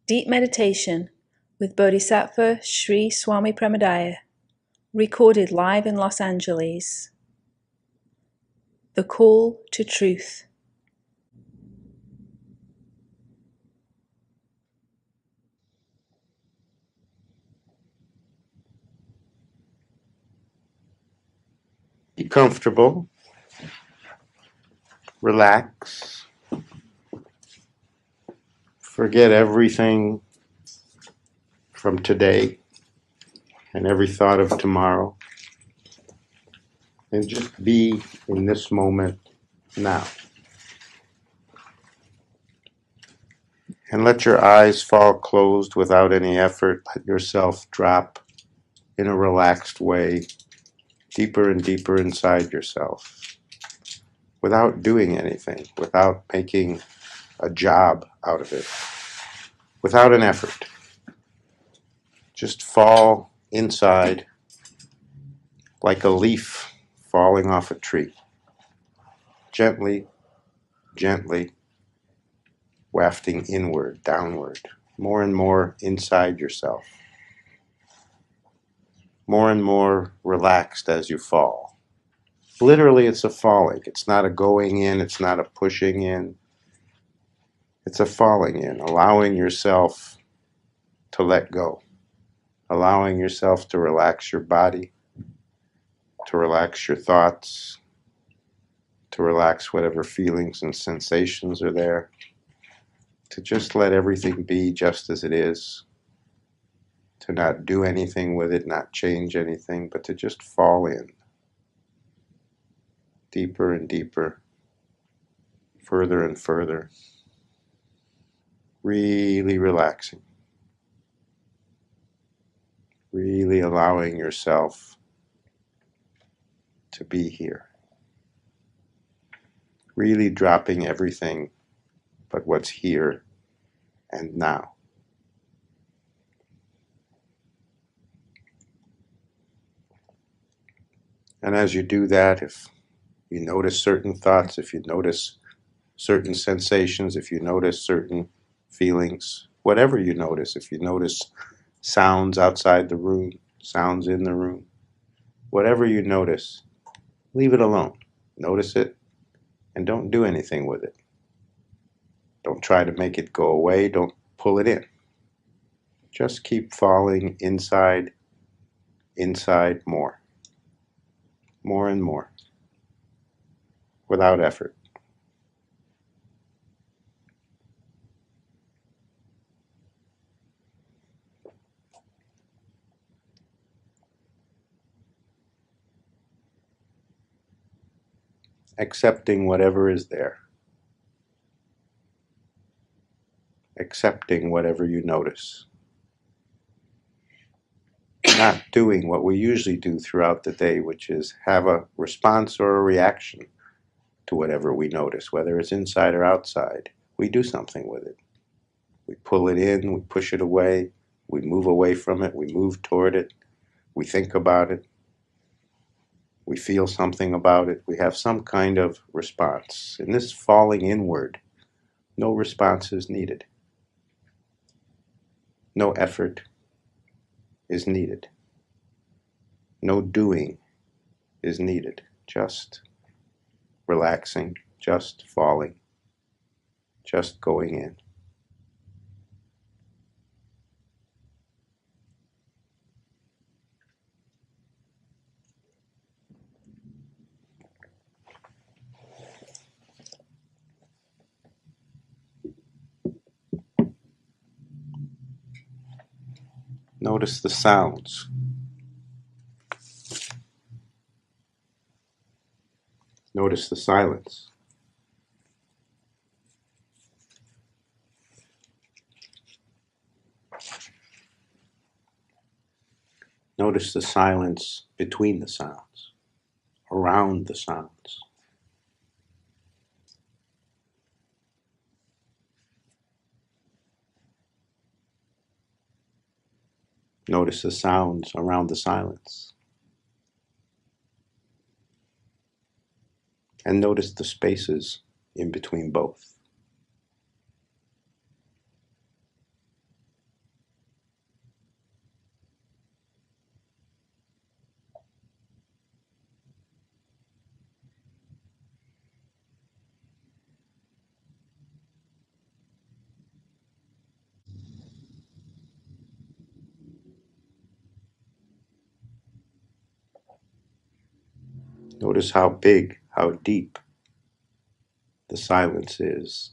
Deep Meditation with Bodhisattva Sri Swami Premodaya, recorded live in Los Angeles. The Call to Truth. Be comfortable, relax, forget everything from today and every thought of tomorrow, and just be in this moment now. And let your eyes fall closed without any effort. Let yourself drop in a relaxed way, deeper and deeper inside yourself, without doing anything, without making a job out of it, without an effort. Just fall inside like a leaf falling off a tree. Gently, gently, wafting inward, downward, more and more inside yourself. More and more relaxed as you fall. Literally, it's a falling. It's not a going in, it's not a pushing in. It's a falling in, allowing yourself to let go. Allowing yourself to relax your body, to relax your thoughts, to relax whatever feelings and sensations are there, to just let everything be just as it is, to not do anything with it, not change anything, but to just fall in, deeper and deeper, further and further, really relaxing, really allowing yourself to be here, really dropping everything but what's here and now. And as you do that, if you notice certain thoughts, if you notice certain sensations, if you notice certain feelings, whatever you notice, if you notice sounds outside the room, sounds in the room, whatever you notice, leave it alone. Notice it and don't do anything with it. Don't try to make it go away. Don't pull it in. Just keep falling inside, inside more and more, without effort. Accepting whatever is there. Accepting whatever you notice. Not doing what we usually do throughout the day, which is have a response or a reaction to whatever we notice, whether it's inside or outside. We do something with it. We pull it in, we push it away, we move away from it, we move toward it, we think about it, we feel something about it, we have some kind of response. In this falling inward, no response is needed. No effort is needed. No doing is needed. Just relaxing, just falling, just going in. Notice the sounds. Notice the silence. Notice the silence between the sounds, around the sounds. Notice the sounds around the silence. And notice the spaces in between both. Notice how big, how deep the silence is.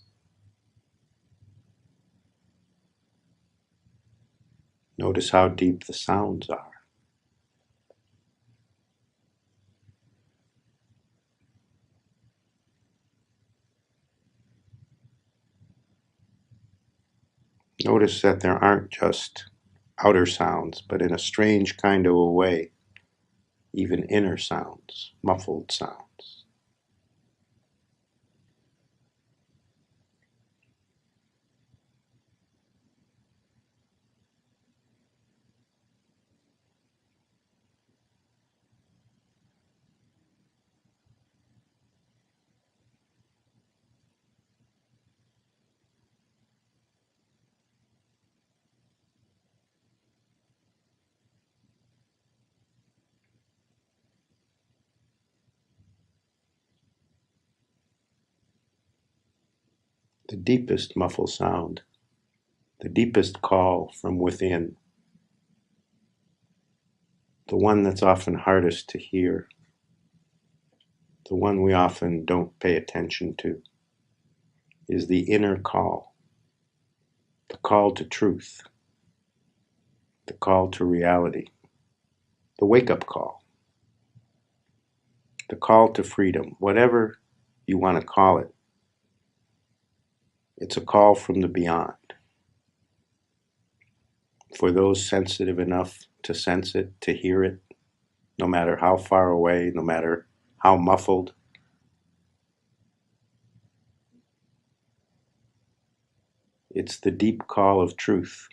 Notice how deep the sounds are. Notice that there aren't just outer sounds, but in a strange kind of a way, even inner sounds, muffled sounds. The deepest muffled sound, the deepest call from within, the one that's often hardest to hear, the one we often don't pay attention to, is the inner call, the call to truth, the call to reality, the wake-up call, the call to freedom, whatever you want to call it. It's a call from the beyond. For those sensitive enough to sense it, to hear it, no matter how far away, no matter how muffled, it's the deep call of truth,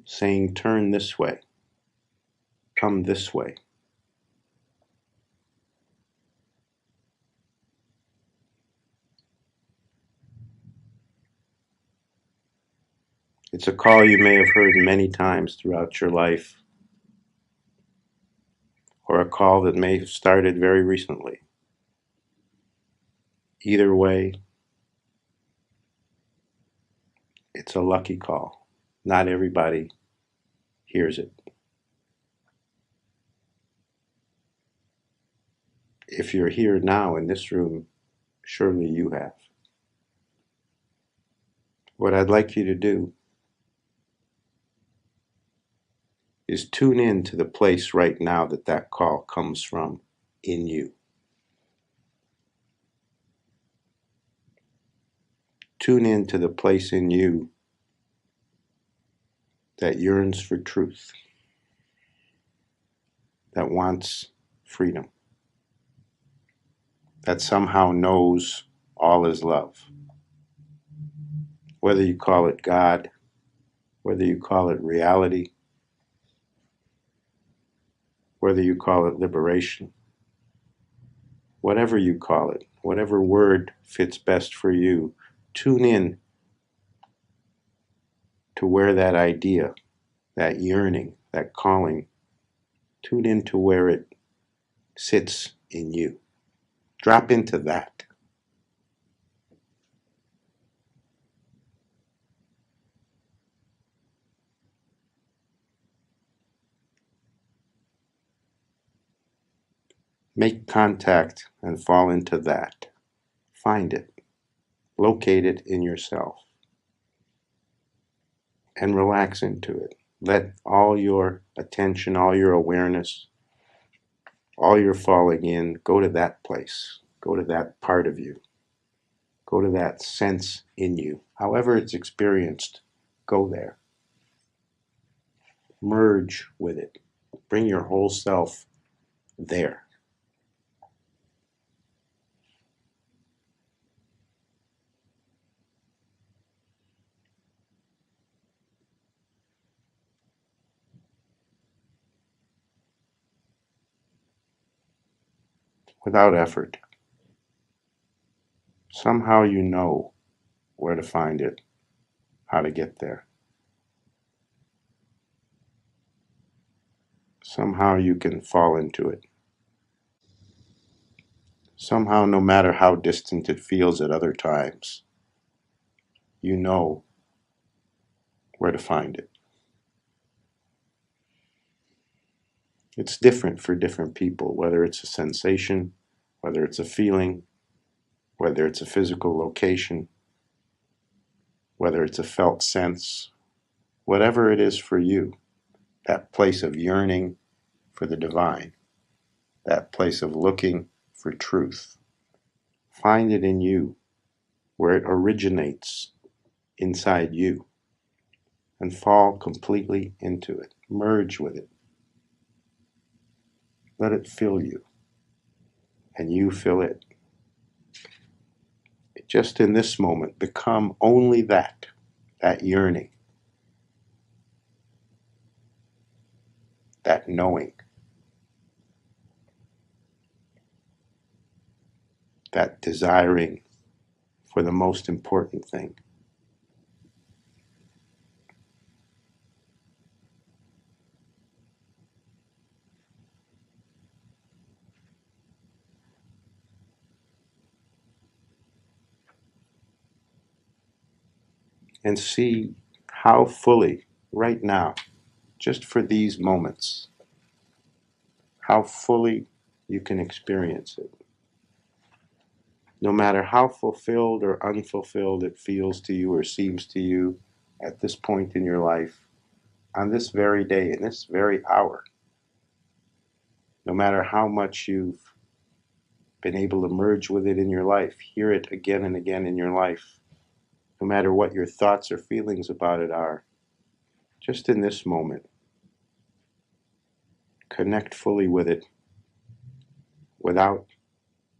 saying, turn this way, come this way. It's a call you may have heard many times throughout your life, or a call that may have started very recently. Either way, it's a lucky call. Not everybody hears it. If you're here now in this room, surely you have. What I'd like you to do is tune in to the place right now that that call comes from in you. Tune in to the place in you that yearns for truth, that wants freedom, that somehow knows all is love. Whether you call it God, whether you call it reality, whether you call it liberation, whatever you call it, whatever word fits best for you, tune in to where that idea, that yearning, that calling, tune into where it sits in you. Drop into that. Make contact and fall into that. Find it. Locate it in yourself. And relax into it. Let all your attention, all your awareness, all your falling in, go to that place. Go to that part of you. Go to that sense in you. However it's experienced, go there. Merge with it. Bring your whole self there. Without effort. Somehow you know where to find it, how to get there. Somehow you can fall into it. Somehow, no matter how distant it feels at other times, you know where to find it. It's different for different people, whether it's a sensation, whether it's a feeling, whether it's a physical location, whether it's a felt sense, whatever it is for you, that place of yearning for the divine, that place of looking for truth. Find it in you, where it originates inside you, and fall completely into it. Merge with it. Let it fill you, and you fill it. Just in this moment, become only that yearning, that knowing, that desiring for the most important thing. And see how fully, right now, just for these moments, how fully you can experience it. No matter how fulfilled or unfulfilled it feels to you or seems to you at this point in your life, on this very day, in this very hour, no matter how much you've been able to merge with it in your life, hear it again and again in your life, no matter what your thoughts or feelings about it are, just in this moment, connect fully with it without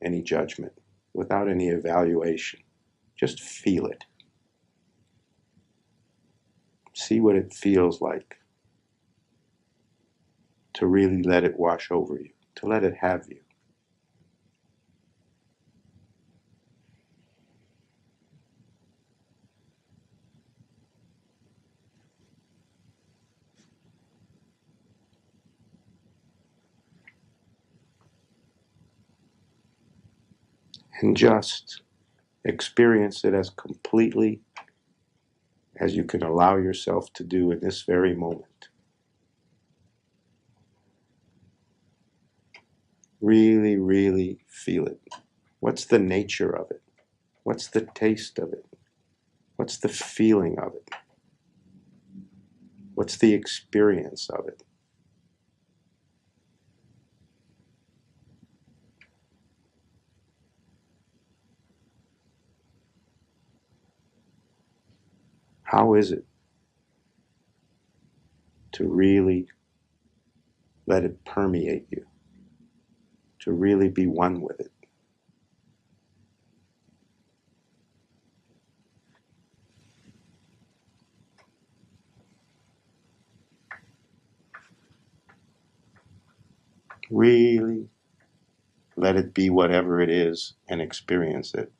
any judgment, without any evaluation. Just feel it. See what it feels like to really let it wash over you, to let it have you. And just experience it as completely as you can allow yourself to do in this very moment. Really, really feel it. What's the nature of it? What's the taste of it? What's the feeling of it? What's the experience of it? How is it to really let it permeate you, to really be one with it? Really let it be whatever it is and experience it.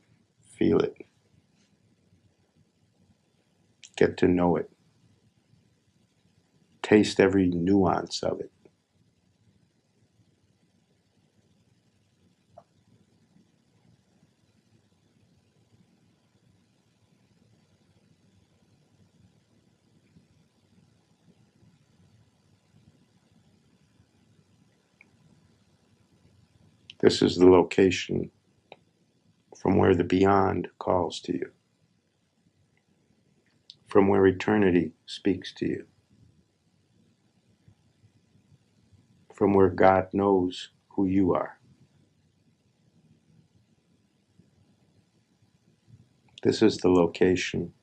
Feel it. Get to know it. Taste every nuance of it. This is the location from where the beyond calls to you, from where eternity speaks to you, from where God knows who you are. This is the location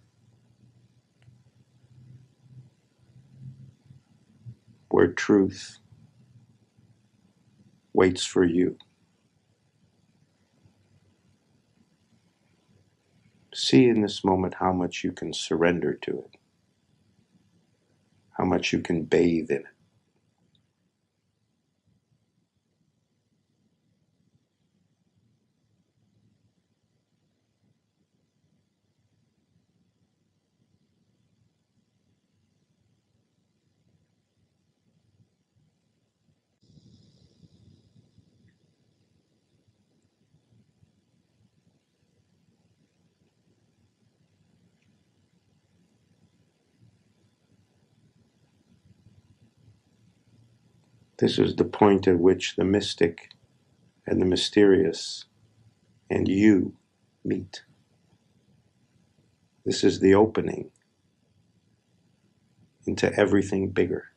where truth waits for you. See in this moment how much you can surrender to it, how much you can bathe in it. This is the point at which the mystic and the mysterious and you meet. This is the opening into everything bigger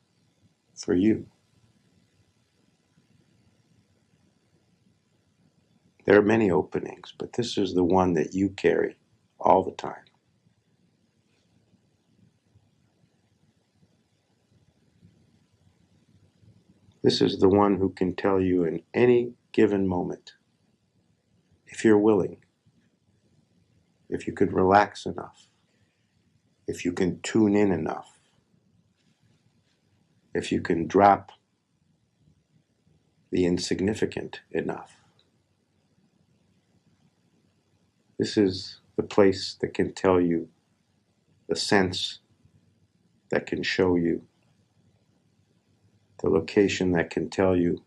for you. There are many openings, but this is the one that you carry all the time. This is the one who can tell you in any given moment, if you're willing, if you could relax enough, if you can tune in enough, if you can drop the insignificant enough. This is the place that can tell you, the sense that can show you, the location that can tell you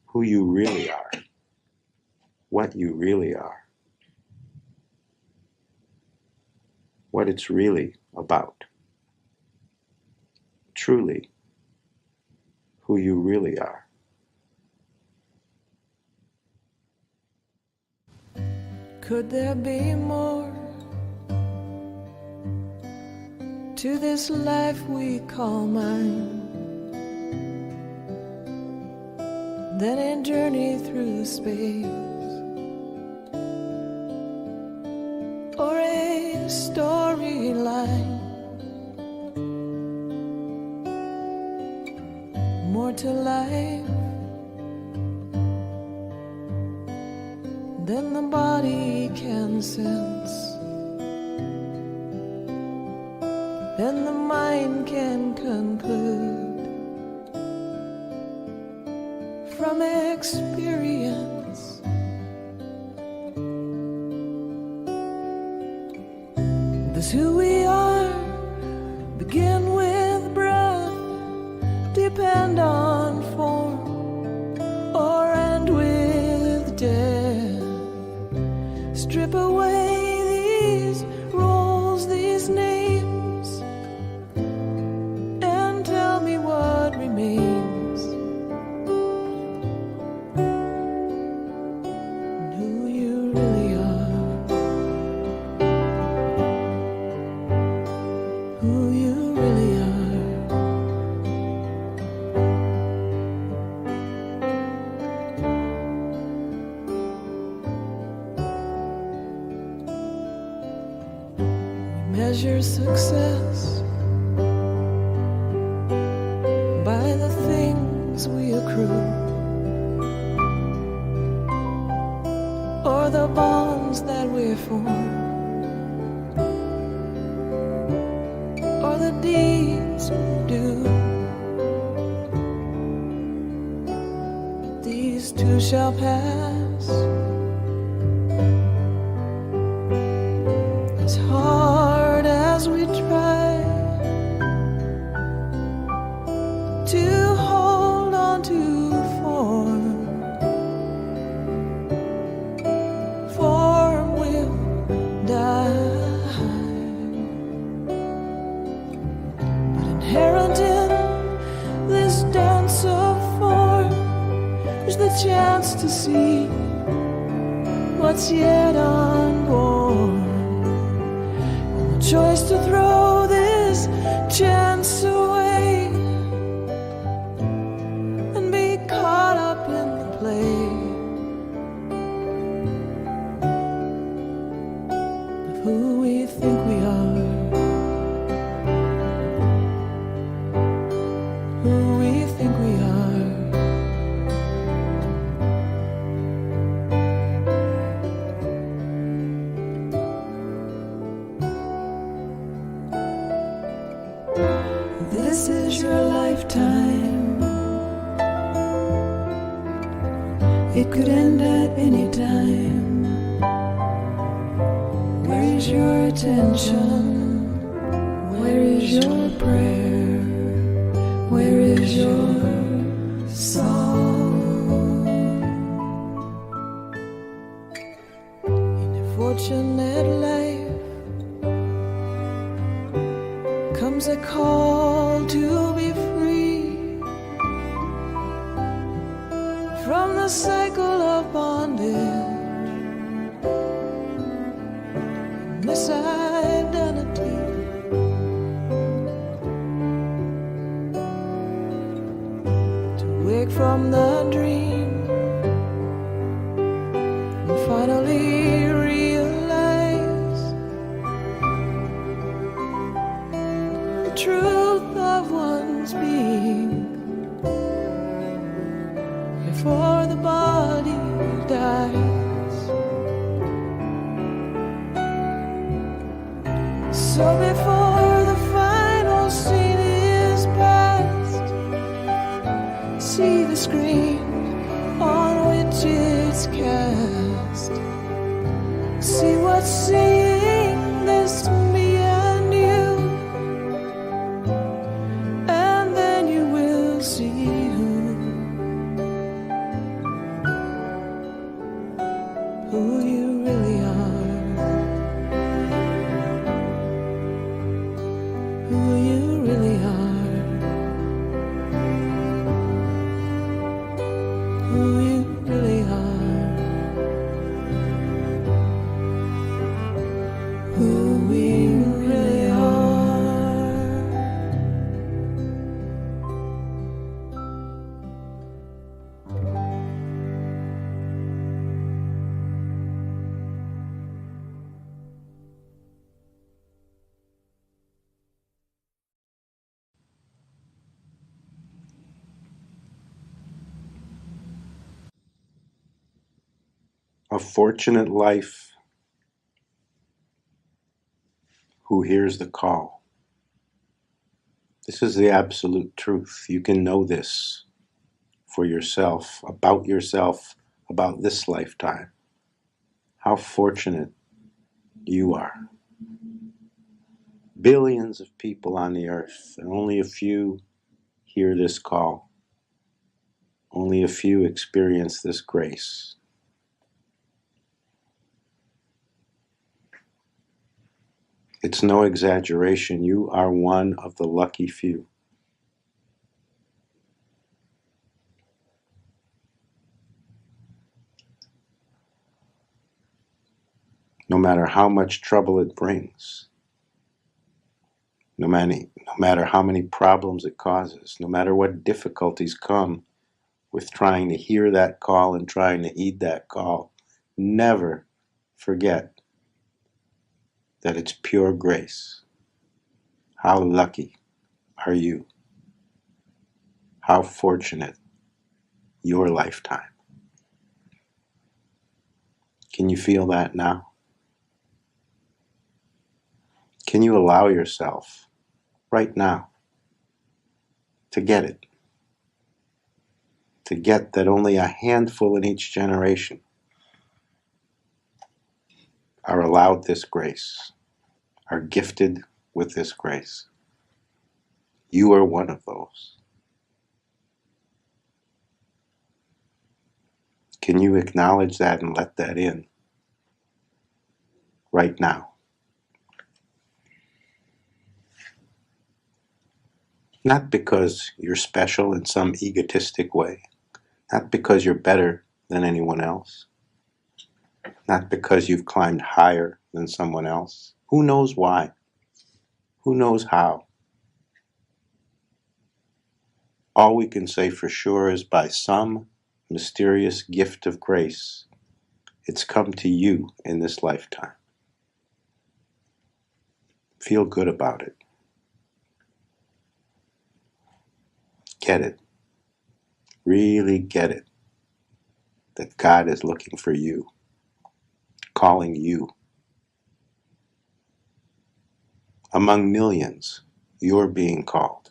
who you really are, what you really are, what it's really about, truly who you really are. Could there be more to this life we call mine than a journey through space or a storyline? More to life than the body can sense, than the mind can conclude from experience. This who we are, begin with breath, depend on form, or end with death. Strip away these roles, these names, and tell me what remains, and who you really are, who you really are. Measure success by the things we accrue, or the bonds that we form, or the deeds we do. These too shall pass. As hard as we try to hold on to form, form will die. But inherent in this dance of form is the chance to see what's yet unborn. Choice to throw this chance away and be caught up in the play of who we think we are, who we think we are. This is your lifetime. It could end at any time. Where is your attention? Where is your prayer? Where is your song? In a fortunate life comes a call to be free, the cycle of bondage, misidentity. To wake from the dream and finally realize the truth of one's being before the body dies. So before the final scene is past, see the screen on which it's cast. See what's seeing, this me and you, and then you will see who you really are, who you really are, who you really are, who we really are. A fortunate life who hears the call. This is the absolute truth. You can know this for yourself, about this lifetime. How fortunate you are. Billions of people on the earth, and only a few hear this call. Only a few experience this grace. It's no exaggeration. You are one of the lucky few. No matter how much trouble it brings, no matter how many problems it causes, no matter what difficulties come with trying to hear that call and trying to heed that call, never forget that it's pure grace. How lucky are you? How fortunate your lifetime. Can you feel that now? Can you allow yourself right now to get it? To get that only a handful in each generation are allowed this grace, are gifted with this grace. You are one of those. Can you acknowledge that and let that in right now? Not because you're special in some egotistic way, not because you're better than anyone else, not because you've climbed higher than someone else. Who knows why? Who knows how? All we can say for sure is by some mysterious gift of grace, it's come to you in this lifetime. Feel good about it. Get it. Really get it. That God is looking for you, calling you. Among millions, you're being called.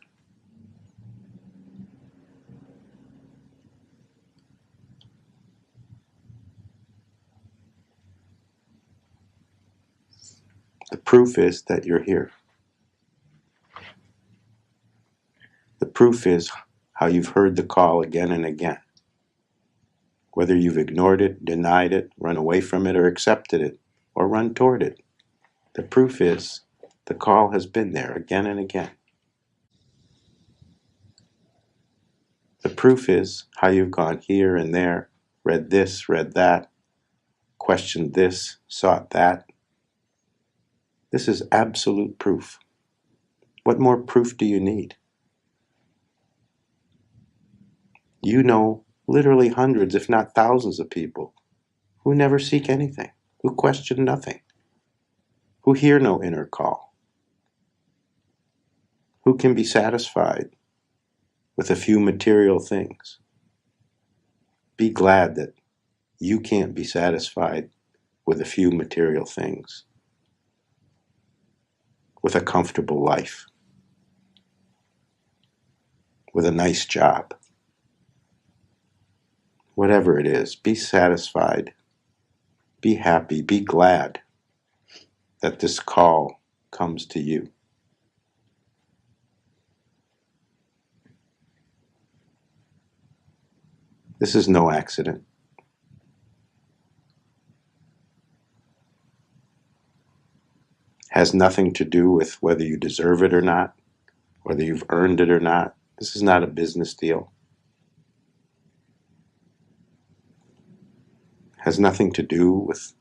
The proof is that you're here. The proof is how you've heard the call again and again. Whether you've ignored it, denied it, run away from it, or accepted it, or run toward it. The proof is the call has been there again and again. The proof is how you've gone here and there, read this, read that, questioned this, sought that. This is absolute proof. What more proof do you need? You know literally hundreds, if not thousands of people who never seek anything, who question nothing, who hear no inner call, who can be satisfied with a few material things. Be glad that you can't be satisfied with a few material things, with a comfortable life, with a nice job. Whatever it is, be satisfied, be happy, be glad that this call comes to you. This is no accident. Has nothing to do with whether you deserve it or not, whether you've earned it or not. This is not a business deal. Has nothing to do with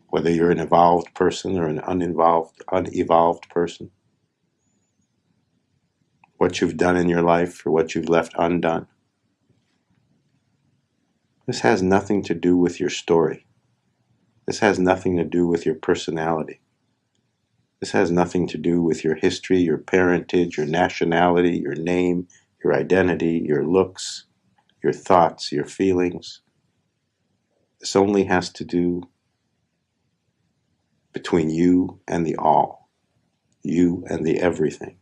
whether you're an evolved person or an unevolved person. What you've done in your life or what you've left undone. This has nothing to do with your story. This has nothing to do with your personality. This has nothing to do with your history, your parentage, your nationality, your name, your identity, your looks, your thoughts, your feelings. This only has to do between you and the all, you and the everything.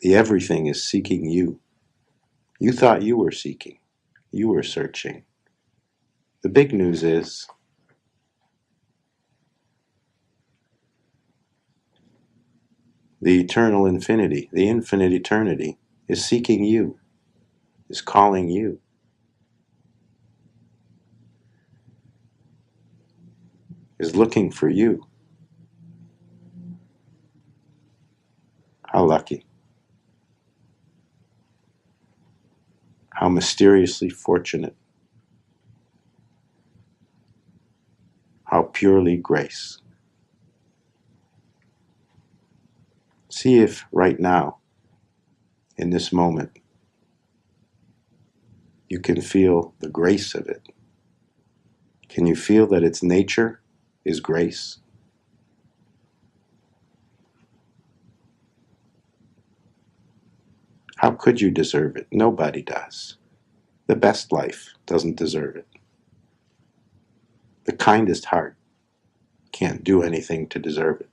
The everything is seeking you. You thought you were seeking. You were searching. The big news is the eternal infinity, the infinite eternity, is seeking you, is calling you. Is looking for you. How lucky. How mysteriously fortunate. How purely grace. See if right now, in this moment, you can feel the grace of it. Can you feel that its nature is grace? How could you deserve it? Nobody does. The best life doesn't deserve it. The kindest heart can't do anything to deserve it.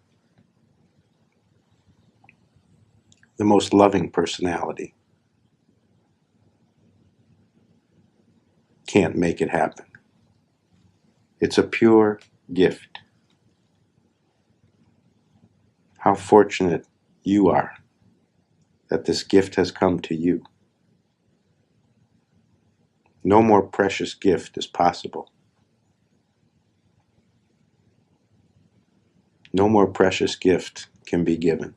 The most loving personality can't make it happen. It's a pure gift. How fortunate you are that this gift has come to you. No more precious gift is possible. No more precious gift can be given.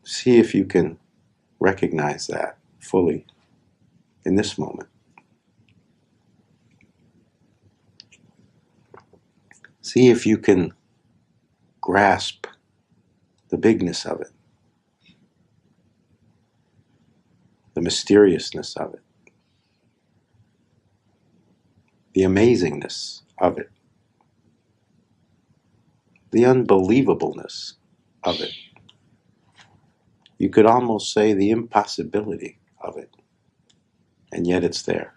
See if you can recognize that fully in this moment. See if you can grasp the bigness of it, the mysteriousness of it, the amazingness of it, the unbelievableness of it. You could almost say the impossibility of it, and yet it's there.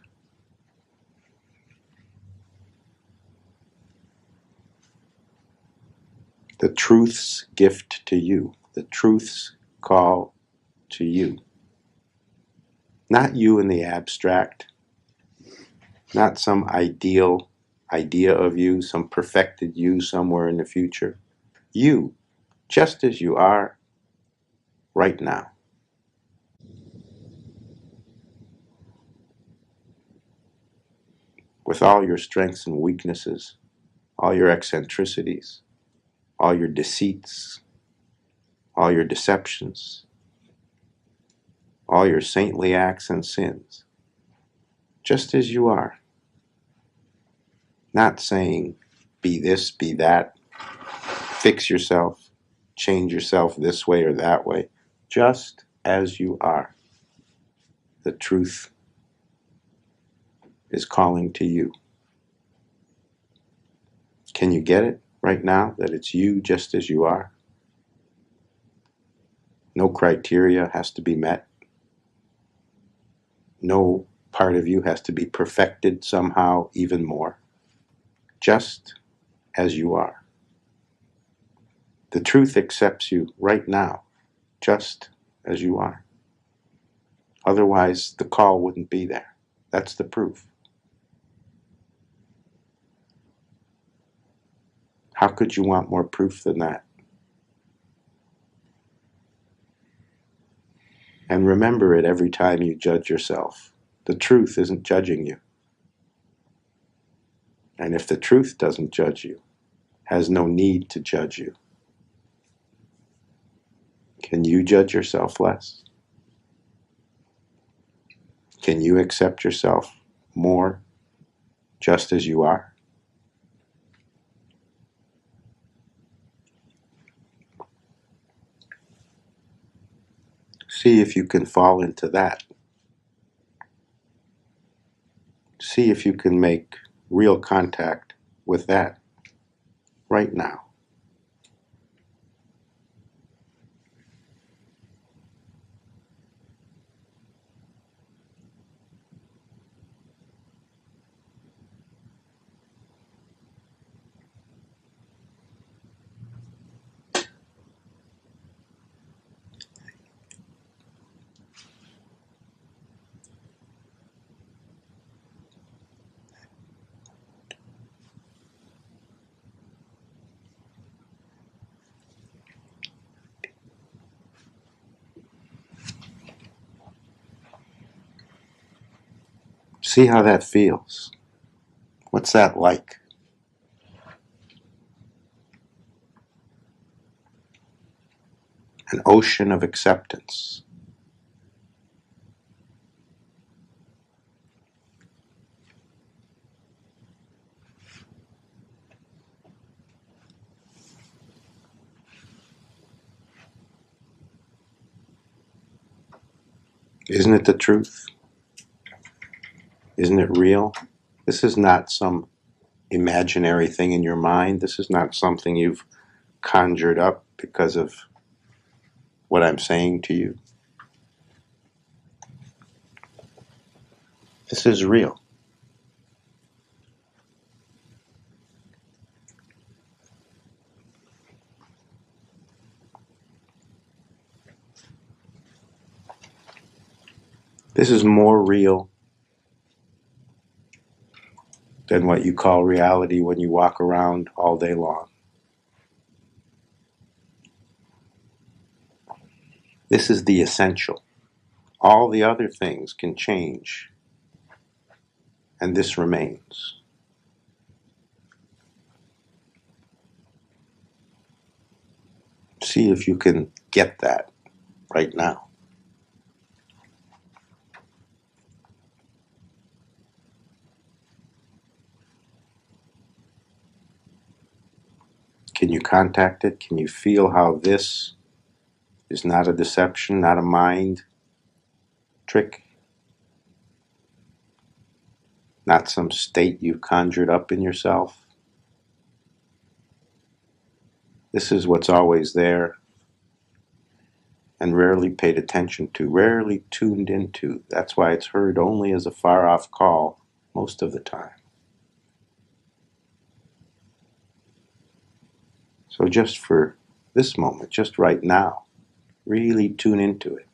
The truth's gift to you, the truth's call to you. Not you in the abstract, not some ideal idea of you, some perfected you somewhere in the future. You, just as you are right now. With all your strengths and weaknesses, all your eccentricities, all your deceits, all your deceptions, all your saintly acts and sins, just as you are. Not saying, be this, be that, fix yourself, change yourself this way or that way, just as you are. The truth is calling to you. Can you get it right now that it's you just as you are? No criteria has to be met. No part of you has to be perfected somehow even more. Just as you are. The truth accepts you right now, just as you are. Otherwise, the call wouldn't be there. That's the proof. How could you want more proof than that? And remember it every time you judge yourself. The truth isn't judging you. And if the truth doesn't judge you, has no need to judge you. Can you judge yourself less? Can you accept yourself more just as you are? See if you can fall into that. See if you can make real contact with that right now. See how that feels. What's that like? An ocean of acceptance. Isn't it the truth? Isn't it real? This is not some imaginary thing in your mind. This is not something you've conjured up because of what I'm saying to you. This is real. This is more real than what you call reality when you walk around all day long. This is the essential. All the other things can change, and this remains. See if you can get that right now. Can you contact it? Can you feel how this is not a deception, not a mind trick, not some state you've conjured up in yourself? This is what's always there and rarely paid attention to, rarely tuned into. That's why it's heard only as a far-off call most of the time. So just for this moment, just right now, really tune into it.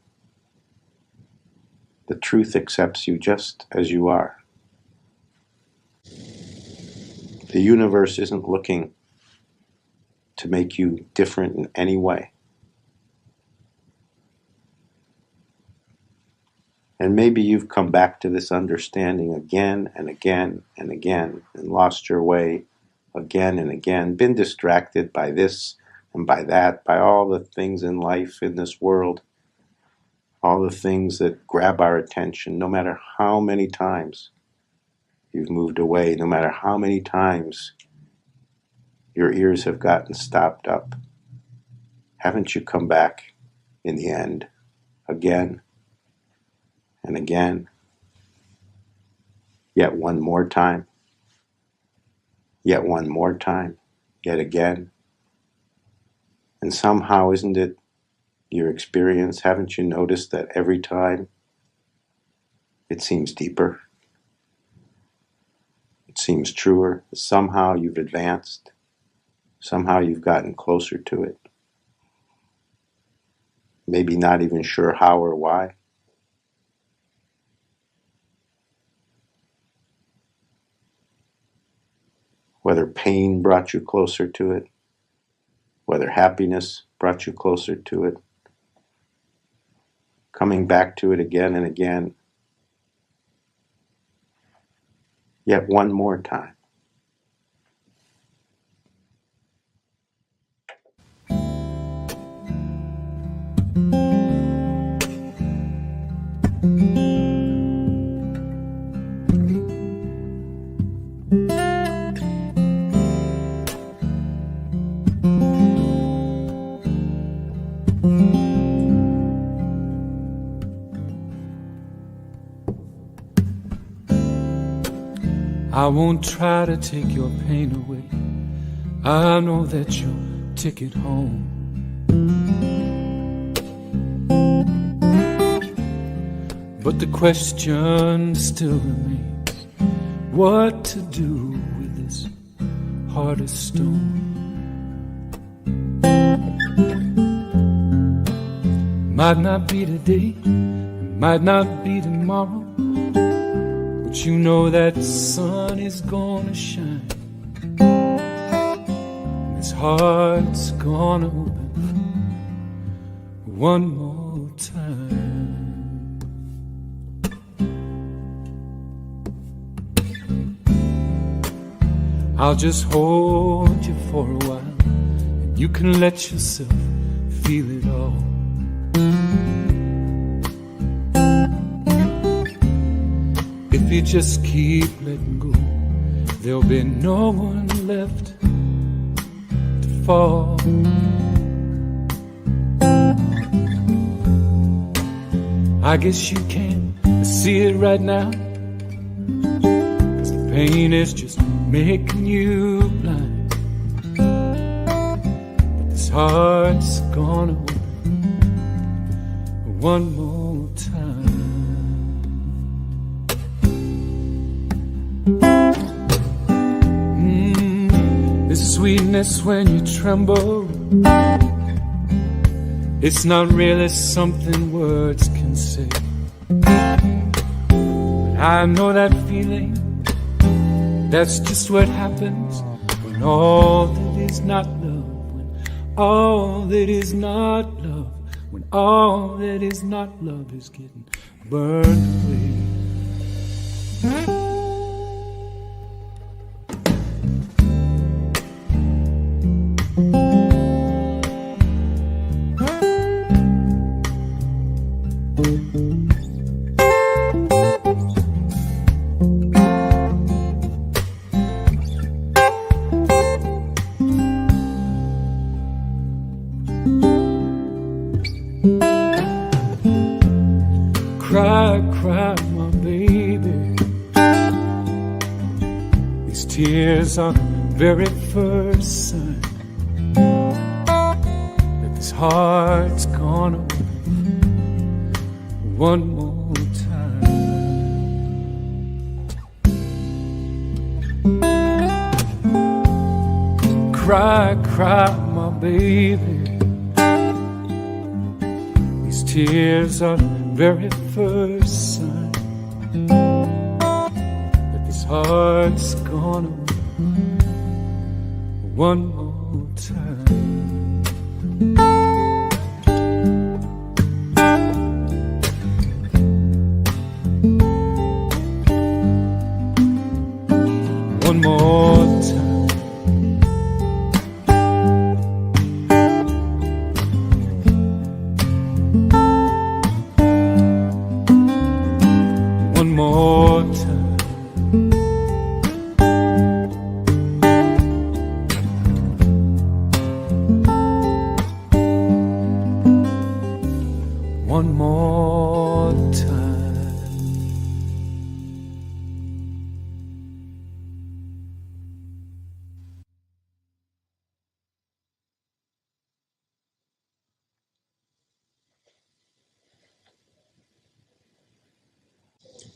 The truth accepts you just as you are. The universe isn't looking to make you different in any way. And maybe you've come back to this understanding again and again and again and lost your way again and again, been distracted by this, And by that, by all the things in life, in this world, all the things that grab our attention, no matter how many times you've moved away, no matter how many times your ears have gotten stopped up, haven't you come back in the end, again and again, yet one more time, yet one more time, yet again? And somehow, isn't it your experience, haven't you noticed that every time it seems deeper, it seems truer, somehow you've advanced, somehow you've gotten closer to it, maybe not even sure how or why? Whether pain brought you closer to it, whether happiness brought you closer to it, coming back to it again and again, yet one more time. I won't try to take your pain away. I know that you'll take it home. But the question still remains, what to do with this heart of stone? Might not be today, it might not be tomorrow, but you know that the sun is gonna shine. This heart's gonna open one more time. I'll just hold you for a while, and you can let yourself feel it all. If you just keep letting go, there'll be no one left to fall. I guess you can't see it right now, 'cause the pain is just making you blind. But this heart's gonna open one more time. This sweetness when you tremble, it's not really something words can say. But I know that feeling, that's just what happens when all that is not love, when all that is not love, when all that is not love is getting burned away. Cry, cry, my baby. These tears are the very first sign that this heart's gonna open one more time. Cry, cry, my baby. These tears are the very first sign that this heart's gonna open one more time. One more time.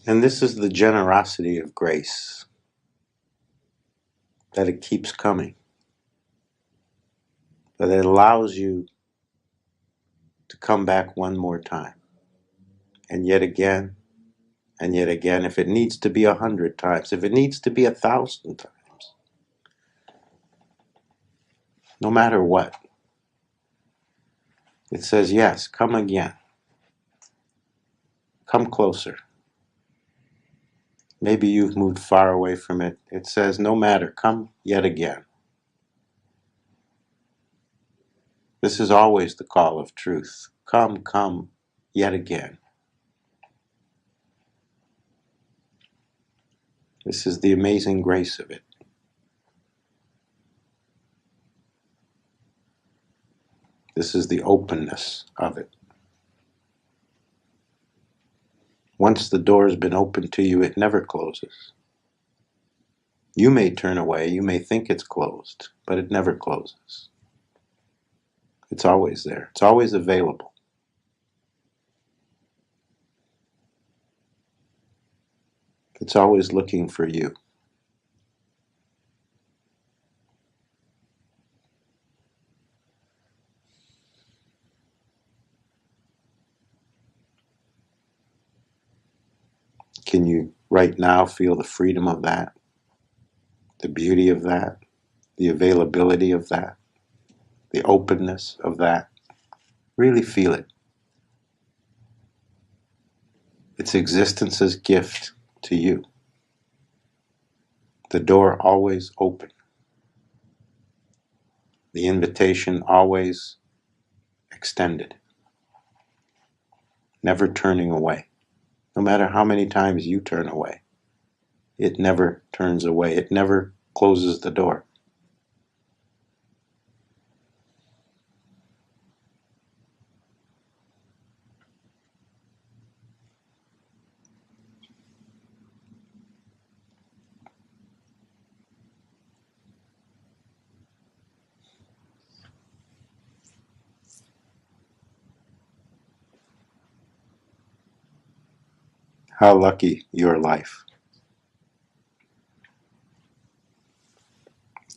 And this is the generosity of grace, that it keeps coming, that it allows you to come back one more time, and yet again, and yet again, if it needs to be 100 times, if it needs to be 1,000 times, no matter what, it says, yes, come again, come closer. Maybe you've moved far away from it. It says, no matter, come yet again. This is always the call of truth. Come, come, yet again. This is the amazing grace of it. This is the openness of it. Once the door has been opened to you, it never closes. You may turn away, you may think it's closed, but it never closes. It's always there. It's always available. It's always looking for you. Can you right now feel the freedom of that, the beauty of that, the availability of that, the openness of that? Really feel it. It's existence's gift to you. The door always open. The invitation always extended. Never turning away. No matter how many times you turn away, it never turns away. It never closes the door. How lucky your life.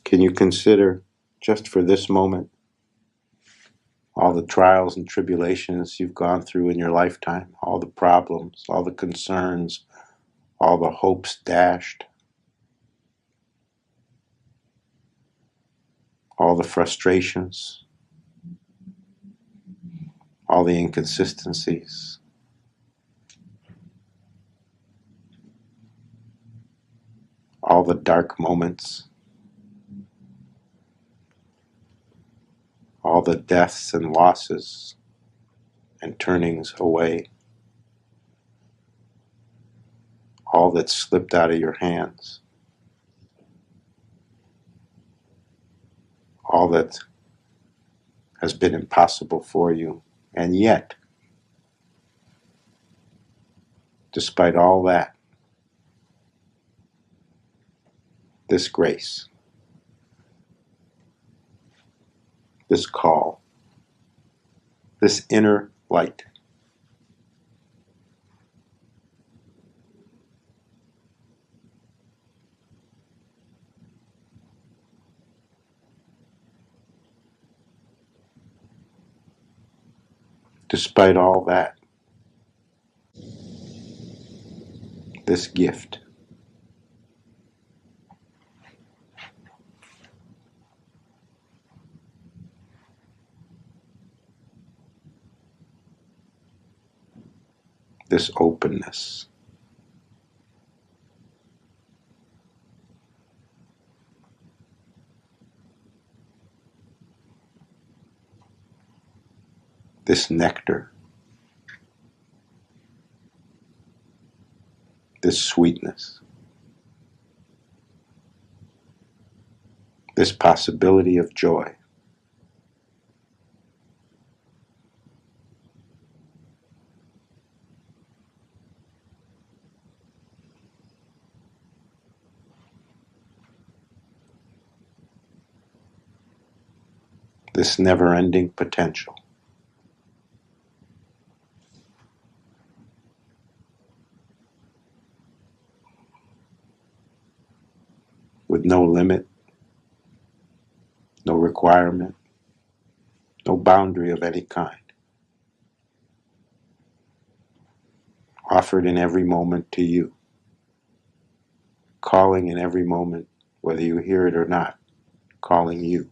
Can you consider, just for this moment, all the trials and tribulations you've gone through in your lifetime, all the problems, all the concerns, all the hopes dashed, all the frustrations, all the inconsistencies, all the dark moments, all the deaths and losses and turnings away, all that slipped out of your hands, all that has been impossible for you. And yet, despite all that, this grace, this call, this inner light, despite all that, this gift, this openness, this nectar, this sweetness, this possibility of joy. This never-ending potential. with no limit, no requirement, no boundary of any kind, offered in every moment to you, calling in every moment, whether you hear it or not, calling you.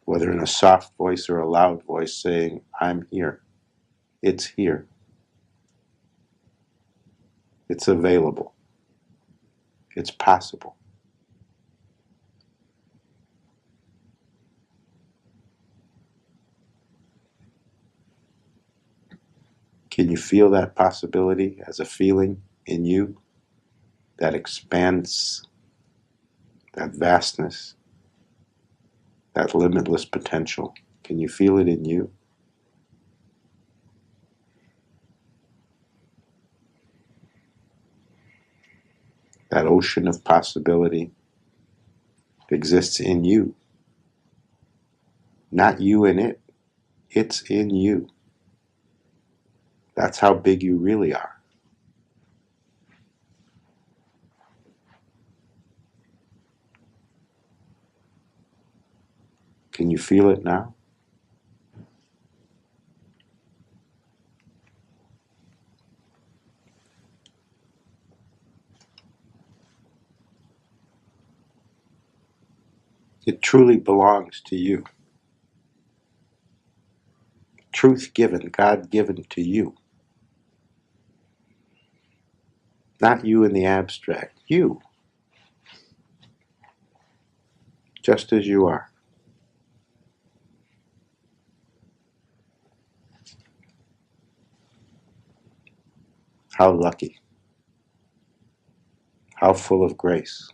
Whether in a soft voice or a loud voice, saying, I'm here. It's here. It's available. It's possible. Can you feel that possibility as a feeling in you? That expanse, that vastness, that limitless potential. Can you feel it in you? That ocean of possibility exists in you. Not you in it. It's in you. That's how big you really are. Can you feel it now? It truly belongs to you. Truth given, God given to you. Not you in the abstract. You. Just as you are. How lucky. How full of grace.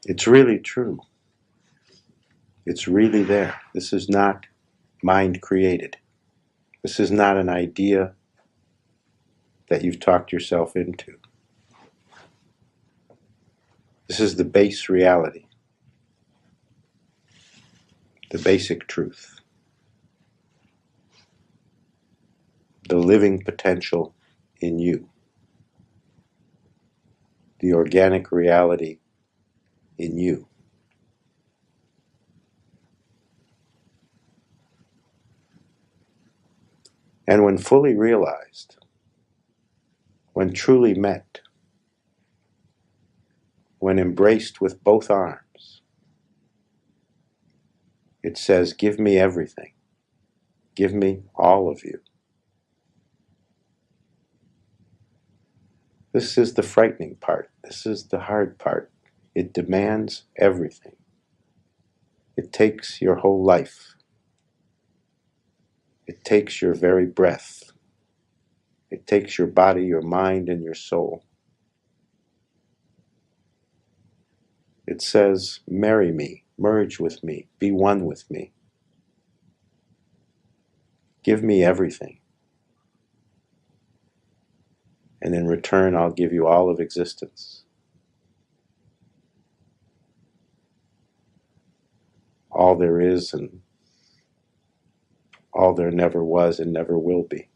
It's really true. It's really there. This is not mind created. This is not an idea that you've talked yourself into. This is the base reality. The basic truth. The living potential in you. The organic reality in you. And when fully realized, when truly met, when embraced with both arms, it says, give me everything. Give me all of you. This is the frightening part. This is the hard part. It demands everything. It takes your whole life. It takes your very breath. It takes your body, your mind, and your soul. It says, marry me, merge with me, be one with me. Give me everything. And in return, I'll give you all of existence. All there is and all there never was and never will be.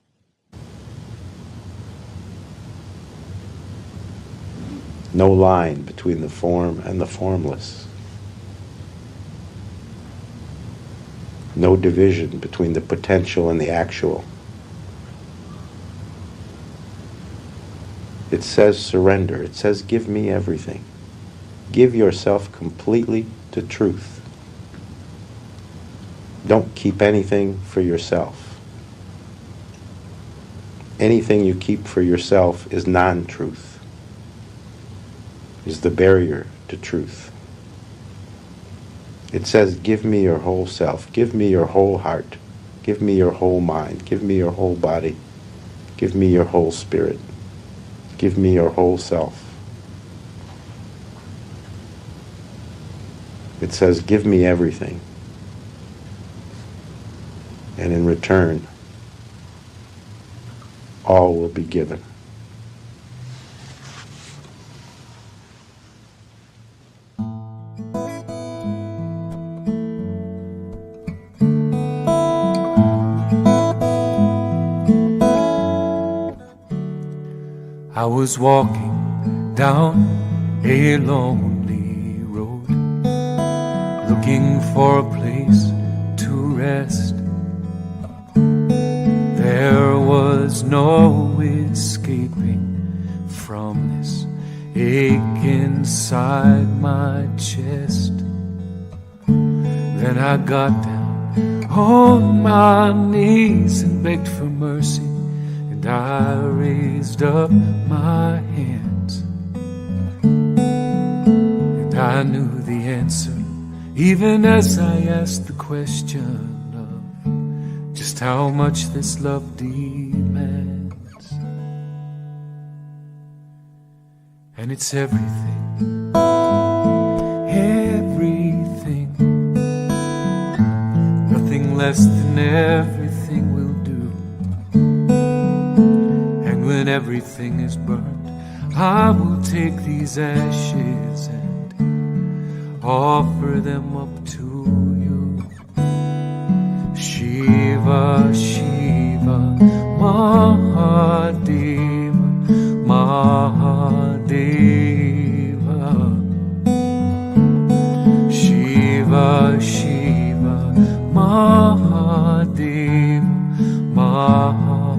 No line between the form and the formless. No division between the potential and the actual. It says surrender. It says give me everything. Give yourself completely to truth. Don't keep anything for yourself. Anything you keep for yourself is non-truth, is the barrier to truth. It says, give me your whole self, give me your whole heart, give me your whole mind, give me your whole body, give me your whole spirit, give me your whole self. It says, give me everything. And in return, all will be given. I was walking down a lonely road, looking for a place to rest. There was no escaping from this ache inside my chest. Then I got down on my knees and begged for mercy, and I raised up my hands. And I knew the answer, even as I asked the question of just how much this love demands. And it's everything, everything, nothing less than everything will do. And when everything is burned, I will take these ashes and offer them up to you. Shiva, Shiva, Mahadeva, Mahadeva. Shiva, Shiva, Mahadeva, Mahadeva.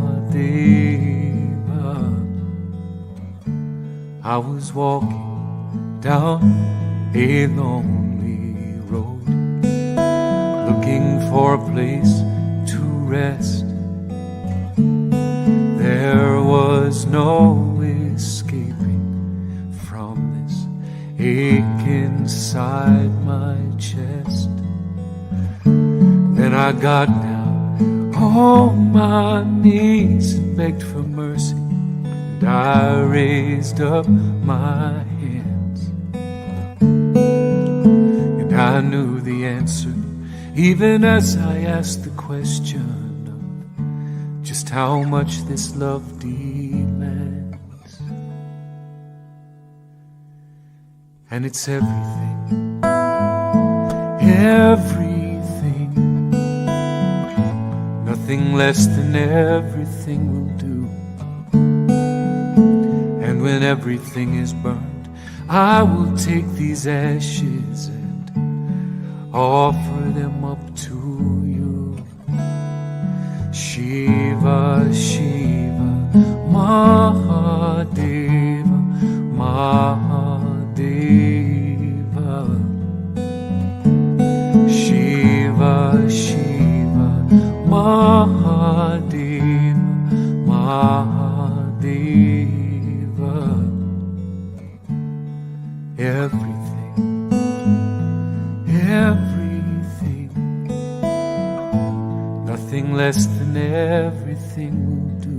I was walking down a lonely road, looking for a place to rest. There was no escaping from this ache inside my chest. Then I got down on my knees and begged for mercy, and I raised up my hands. And I knew the answer, even as I asked the question of just how much this love demands. And it's everything, everything, nothing less than everything will do. And when everything is burned, I will take these ashes and offer them up to you. Shiva, Shiva, Mahadeva, Mahadeva. Shiva, Shiva, Mahadeva, Mahadeva. Everything, everything, nothing less than everything will do.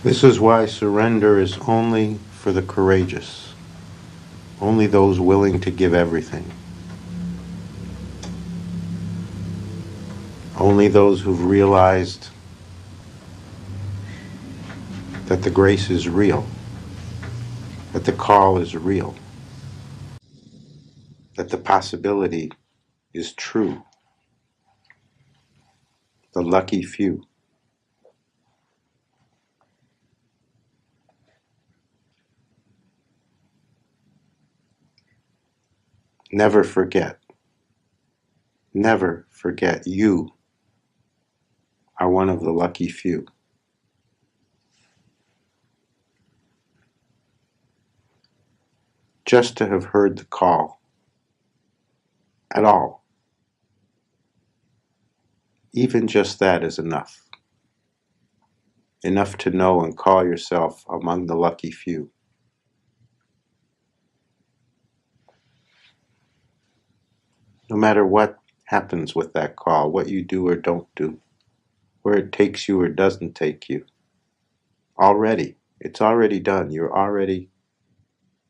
This is why surrender is only for the courageous, only those willing to give everything, only those who've realized that the grace is real, that the call is real, that the possibility is true. The lucky few. Never forget you are one of the lucky few. Just to have heard the call at all, even just that is enough. Enough to know and call yourself among the lucky few. No matter what happens with that call, what you do or don't do, where it takes you or doesn't take you, it's already done. You're already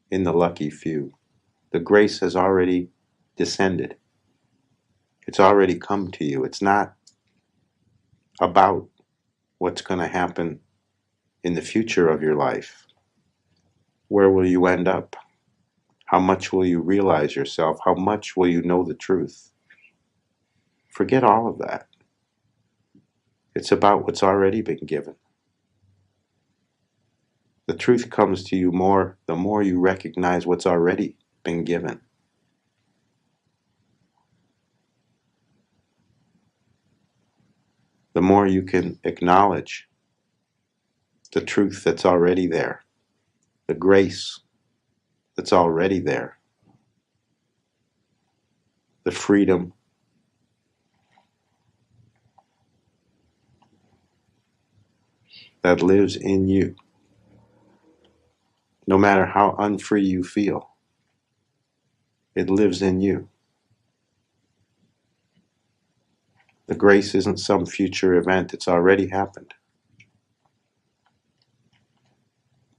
in the lucky few. The grace has already descended. It's already come to you. It's not about what's going to happen in the future of your life. Where will you end up? How much will you realize yourself? How much will you know the truth? Forget all of that. It's about what's already been given. The truth comes to you more the more you recognize what's already been given. The more you can acknowledge the truth that's already there, the grace that's already there, the freedom that lives in you. No matter how unfree you feel, it lives in you. The grace isn't some future event, it's already happened.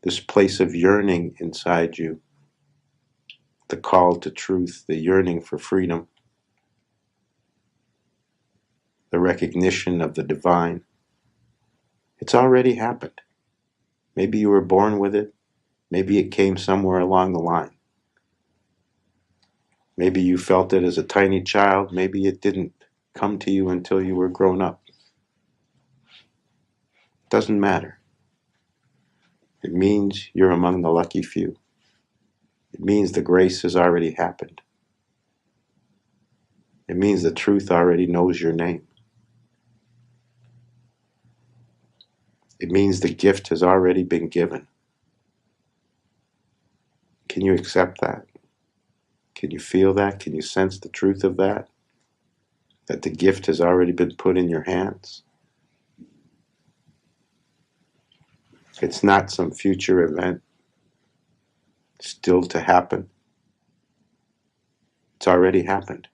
This place of yearning inside you, the call to truth, the yearning for freedom, the recognition of the divine, it's already happened. Maybe you were born with it. Maybe it came somewhere along the line. Maybe you felt it as a tiny child. Maybe it didn't come to you until you were grown up. Doesn't matter. It means you're among the lucky few. It means the grace has already happened. It means the truth already knows your name. It means the gift has already been given. Can you accept that? Can you feel that? Can you sense the truth of that? That the gift has already been put in your hands? It's not some future event still to happen. It's already happened.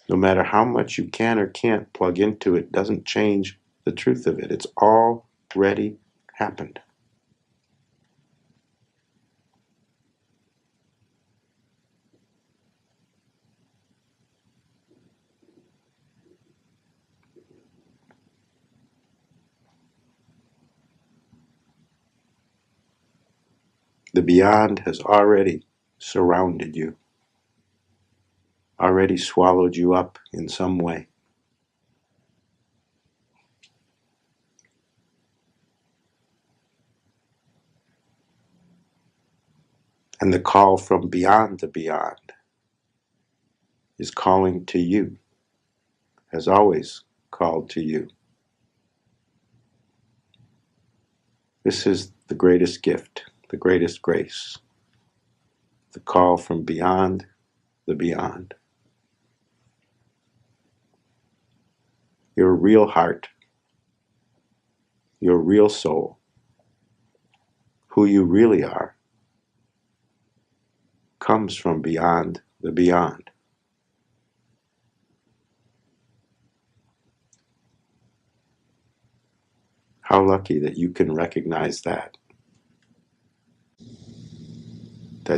No matter how much you can or can't plug into it, doesn't change the truth of it. It's already happened. The beyond has already surrounded you, already swallowed you up in some way. And the call from beyond the beyond is calling to you, has always called to you. This is the greatest gift, the greatest grace, the call from beyond the beyond. Your real heart, your real soul, who you really are, comes from beyond the beyond. How lucky that you can recognize that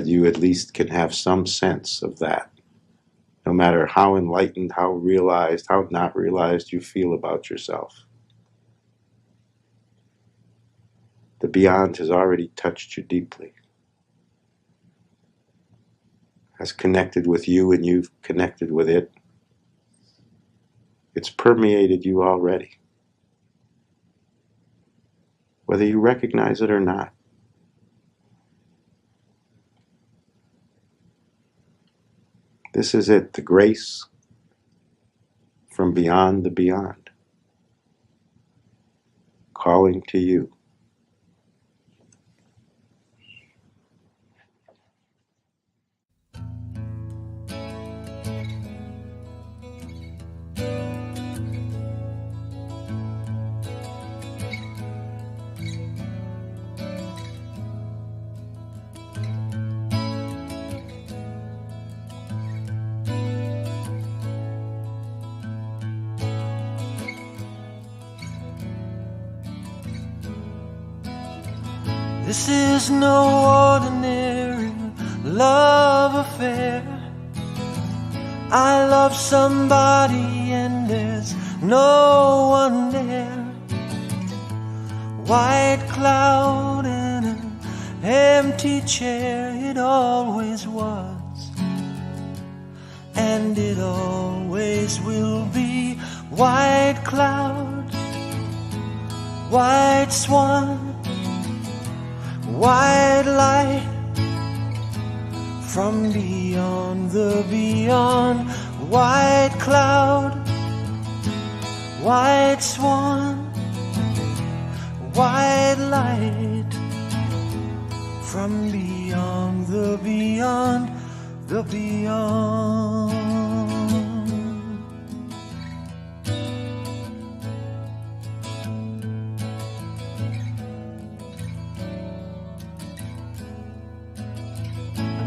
you at least can have some sense of that, no matter how enlightened, how realized, how not realized you feel about yourself. The beyond has already touched you deeply, has connected with you and you've connected with it. It's permeated you already, whether you recognize it or not. This is it, the grace from beyond the beyond, calling to you. This is no ordinary love affair. I love somebody and there's no one there. White cloud and an empty chair. It always was, and it always will be. White cloud, white swan, white light from beyond the beyond. White cloud, white swan, white light from beyond the beyond, the beyond.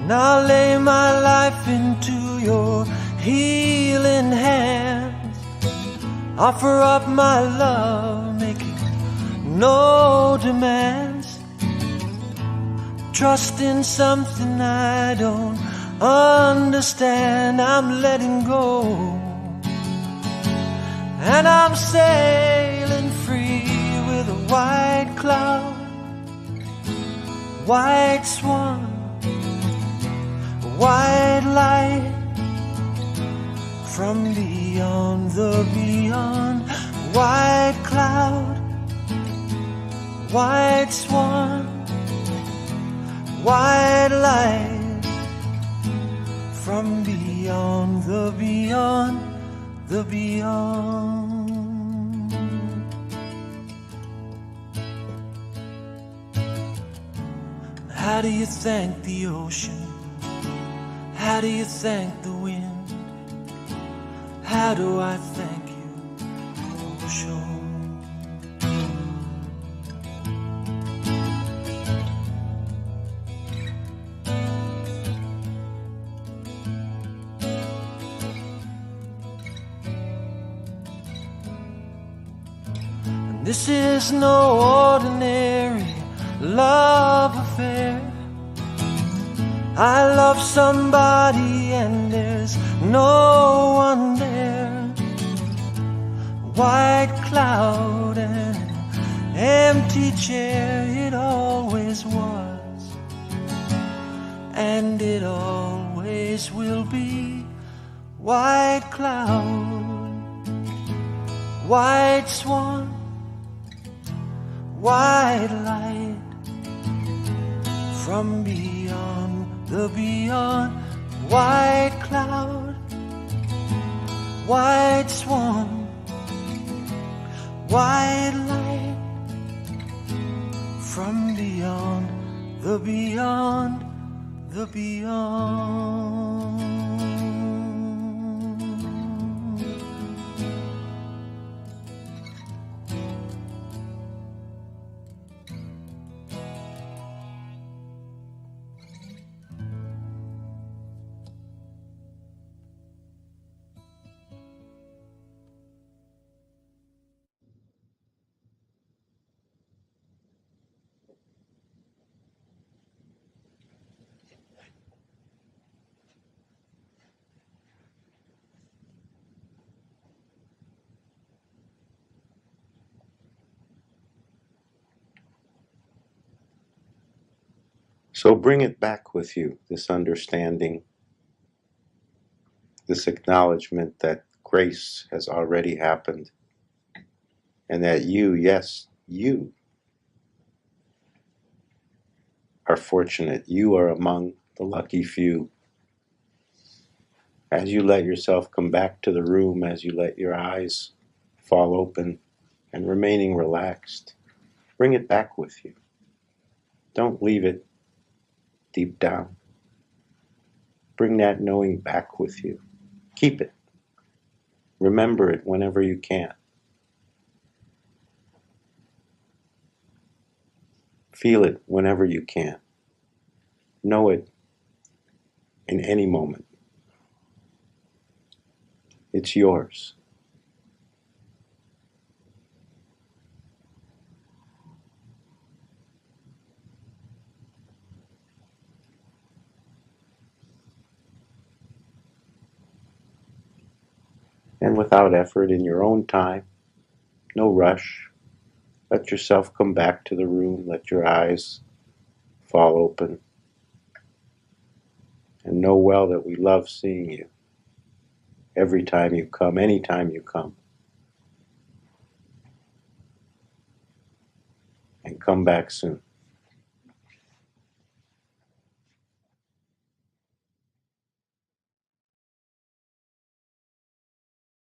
And I'll lay my life into your healing hands. Offer up my love, making no demands. Trust in something I don't understand. I'm letting go, and I'm sailing free with a white cloud, white swan, white light from beyond the beyond. White cloud, white swan, white light from beyond the beyond, the beyond. How do you thank the ocean? How do you thank the wind? How do I thank you, ocean? And this is no ordinary love affair. I love somebody and there's no one there. White cloud and an empty chair. It always was, and it always will be. White cloud, white swan, white light from beyond the beyond. White cloud, white swan, white light from beyond the beyond, the beyond. So bring it back with you, this understanding, this acknowledgement that grace has already happened, and that you, yes, you are fortunate. You are among the lucky few. As you let yourself come back to the room, as you let your eyes fall open and remaining relaxed, bring it back with you. Don't leave it deep down. Bring that knowing back with you. Keep it. Remember it whenever you can. Feel it whenever you can. Know it in any moment. It's yours. And without effort, in your own time, no rush, let yourself come back to the room, let your eyes fall open, and know well that we love seeing you every time you come, anytime you come. And come back soon.